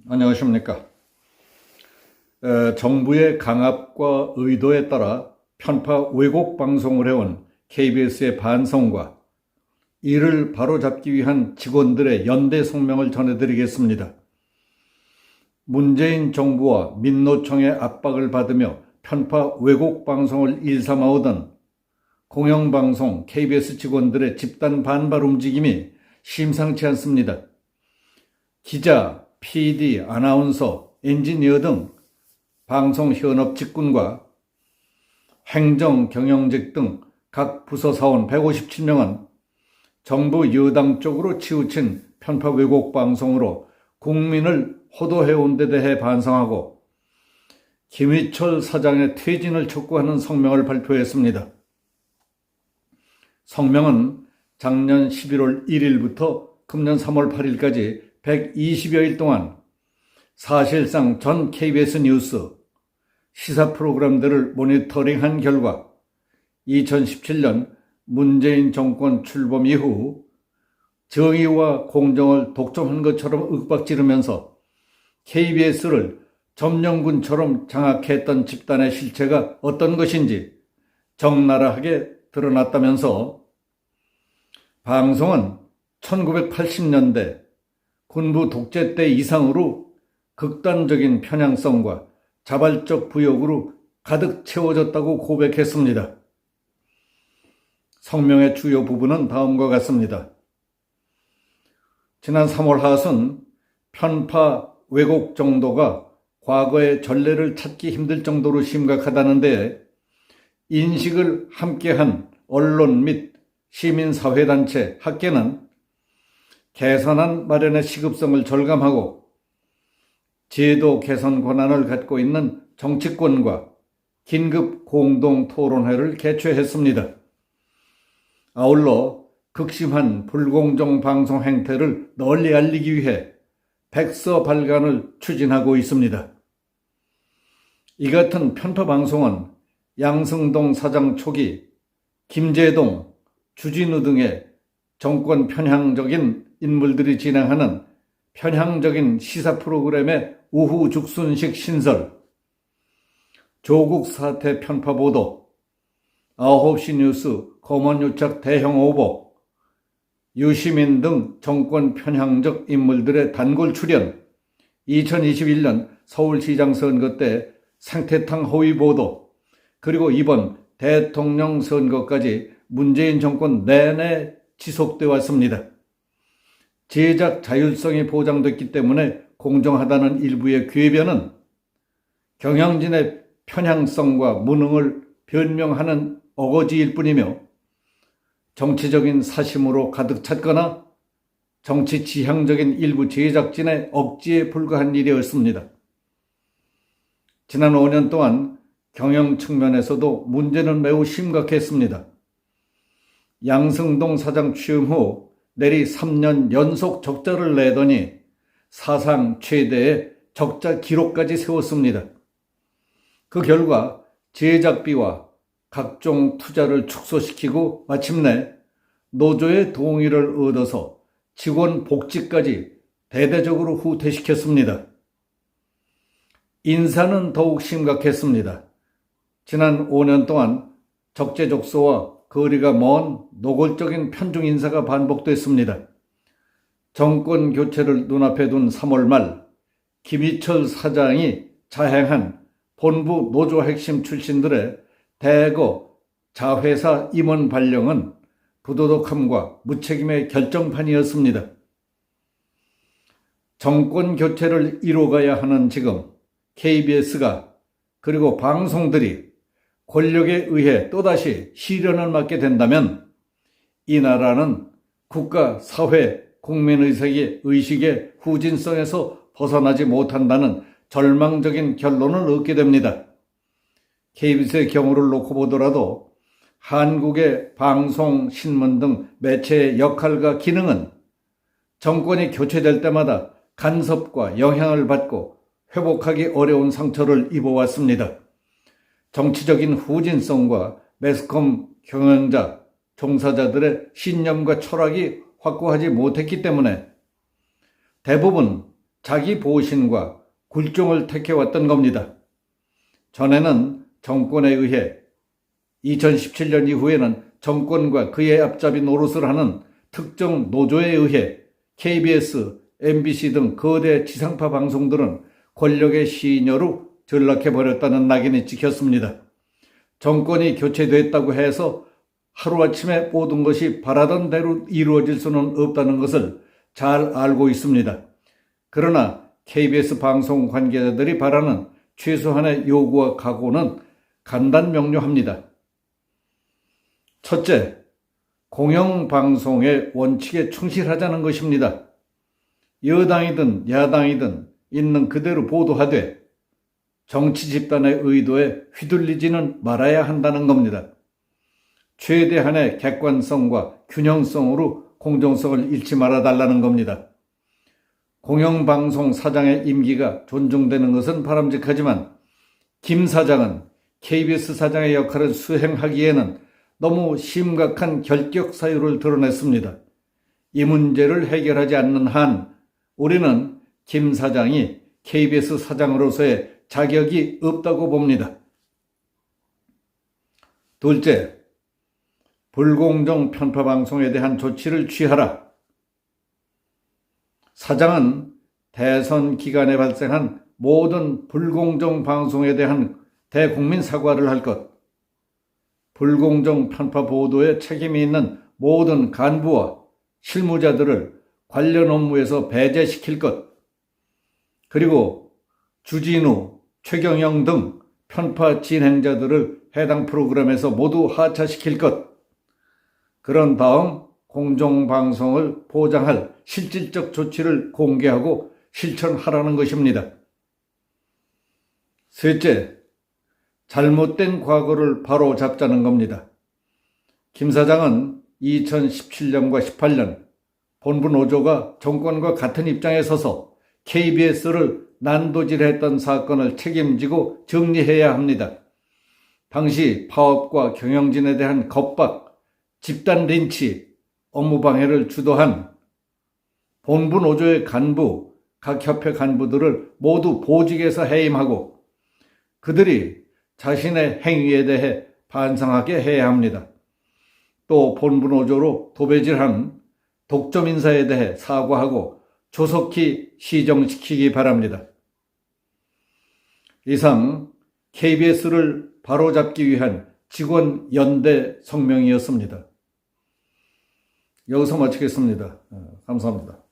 안녕하십니까. 정부의 강압과 의도에 따라 편파 왜곡 방송을 해온 KBS의 반성과 이를 바로잡기 위한 직원들의 연대 성명을 전해드리겠습니다. 문재인 정부와 민노총의 압박을 받으며 편파 왜곡 방송을 일삼아오던 공영방송 KBS 직원들의 집단 반발 움직임이 심상치 않습니다. 기자, PD, 아나운서, 엔지니어 등 방송 현업 직군과 행정, 경영직 등 각 부서 사원 157명은 정부 여당 쪽으로 치우친 편파 왜곡 방송으로 국민을 호도해온 데 대해 반성하고 김희철 사장의 퇴진을 촉구하는 성명을 발표했습니다. 성명은 작년 11월 1일부터 금년 3월 8일까지 120여일 동안 사실상 전 KBS 뉴스, 시사 프로그램들을 모니터링한 결과 2017년 문재인 정권 출범 이후 정의와 공정을 독점한 것처럼 윽박지르면서 KBS를 점령군처럼 장악했던 집단의 실체가 어떤 것인지 적나라하게 드러났다면서 방송은 1980년대 군부 독재 때 이상으로 극단적인 편향성과 자발적 부욕으로 가득 채워졌다고 고백했습니다. 성명의 주요 부분은 다음과 같습니다. 지난 3월 하순 편파 왜곡 정도가 과거의 전례를 찾기 힘들 정도로 심각하다는데 인식을 함께한 언론 및 시민사회단체, 학계는 개선안 마련의 시급성을 절감하고 제도 개선 권한을 갖고 있는 정치권과 긴급 공동토론회를 개최했습니다. 아울러 극심한 불공정 방송 행태를 널리 알리기 위해 백서 발간을 추진하고 있습니다. 이 같은 편파 방송은 양승동 사장 초기 김재동, 주진우 등의 정권 편향적인 인물들이 진행하는 편향적인 시사 프로그램의 우후 죽순식 신설, 조국 사태 편파 보도, 9시 뉴스 검언유착 대형 오보, 유시민 등 정권 편향적 인물들의 단골 출연, 2021년 서울시장 선거 때 생태탕 허위 보도, 그리고 이번 대통령 선거까지 문재인 정권 내내 지속되어 왔습니다. 제작 자율성이 보장됐기 때문에 공정하다는 일부의 궤변은 경영진의 편향성과 무능을 변명하는 어거지일 뿐이며 정치적인 사심으로 가득 찼거나 정치 지향적인 일부 제작진의 억지에 불과한 일이었습니다. 지난 5년 동안 경영 측면에서도 문제는 매우 심각했습니다. 양승동 사장 취임 후 내리 3년 연속 적자를 내더니 사상 최대의 적자 기록까지 세웠습니다. 그 결과 제작비와 각종 투자를 축소시키고 마침내 노조의 동의를 얻어서 직원 복지까지 대대적으로 후퇴시켰습니다. 인사는 더욱 심각했습니다. 지난 5년 동안 적재적소와 거리가 먼 노골적인 편중 인사가 반복됐습니다. 정권 교체를 눈앞에 둔 3월 말 김희철 사장이 자행한 본부 노조 핵심 출신들의 대거 자회사 임원 발령은 부도덕함과 무책임의 결정판이었습니다. 정권 교체를 이뤄가야 하는 지금 KBS가 그리고 방송들이 권력에 의해 또다시 시련을 맞게 된다면 이 나라는 국가, 사회, 국민의식의 후진성에서 벗어나지 못한다는 절망적인 결론을 얻게 됩니다. KBS의 경우를 놓고 보더라도 한국의 방송, 신문 등 매체의 역할과 기능은 정권이 교체될 때마다 간섭과 영향을 받고 회복하기 어려운 상처를 입어왔습니다. 정치적인 후진성과 매스컴 경영자, 종사자들의 신념과 철학이 확고하지 못했기 때문에 대부분 자기 보신과 굴종을 택해왔던 겁니다. 전에는 정권에 의해, 2017년 이후에는 정권과 그의 앞잡이 노릇을 하는 특정 노조에 의해 KBS, MBC 등 거대 지상파 방송들은 권력의 시녀로 전락해버렸다는 낙인이 찍혔습니다. 정권이 교체됐다고 해서 하루아침에 모든 것이 바라던 대로 이루어질 수는 없다는 것을 잘 알고 있습니다. 그러나 KBS 방송 관계자들이 바라는 최소한의 요구와 각오는 간단명료합니다. 첫째, 공영방송의 원칙에 충실하자는 것입니다. 여당이든 야당이든 있는 그대로 보도하되 정치 집단의 의도에 휘둘리지는 말아야 한다는 겁니다. 최대한의 객관성과 균형성으로 공정성을 잃지 말아달라는 겁니다. 공영방송 사장의 임기가 존중되는 것은 바람직하지만 김 사장은 KBS 사장의 역할을 수행하기에는 너무 심각한 결격 사유를 드러냈습니다. 이 문제를 해결하지 않는 한 우리는 김 사장이 KBS 사장으로서의 자격이 없다고 봅니다. 둘째, 불공정 편파 방송에 대한 조치를 취하라. 사장은 대선 기간에 발생한 모든 불공정 방송에 대한 대국민 사과를 할 것, 불공정 편파 보도에 책임이 있는 모든 간부와 실무자들을 관련 업무에서 배제시킬 것, 그리고 주진우, 최경영 등 편파 진행자들을 해당 프로그램에서 모두 하차시킬 것, 그런 다음 공정방송을 보장할 실질적 조치를 공개하고 실천하라는 것입니다. 셋째, 잘못된 과거를 바로 잡자는 겁니다. 김 사장은 2017년과 18년 본부 노조가 정권과 같은 입장에 서서 KBS를 난도질했던 사건을 책임지고 정리해야 합니다. 당시 파업과 경영진에 대한 겁박, 집단 린치, 업무방해를 주도한 본부 노조의 간부, 각 협회 간부들을 모두 보직에서 해임하고 그들이 자신의 행위에 대해 반성하게 해야 합니다. 또 본부 노조로 도배질한 독점 인사에 대해 사과하고 조속히 시정시키기 바랍니다. 이상 KBS를 바로잡기 위한 직원 연대 성명이었습니다. 여기서 마치겠습니다. 감사합니다.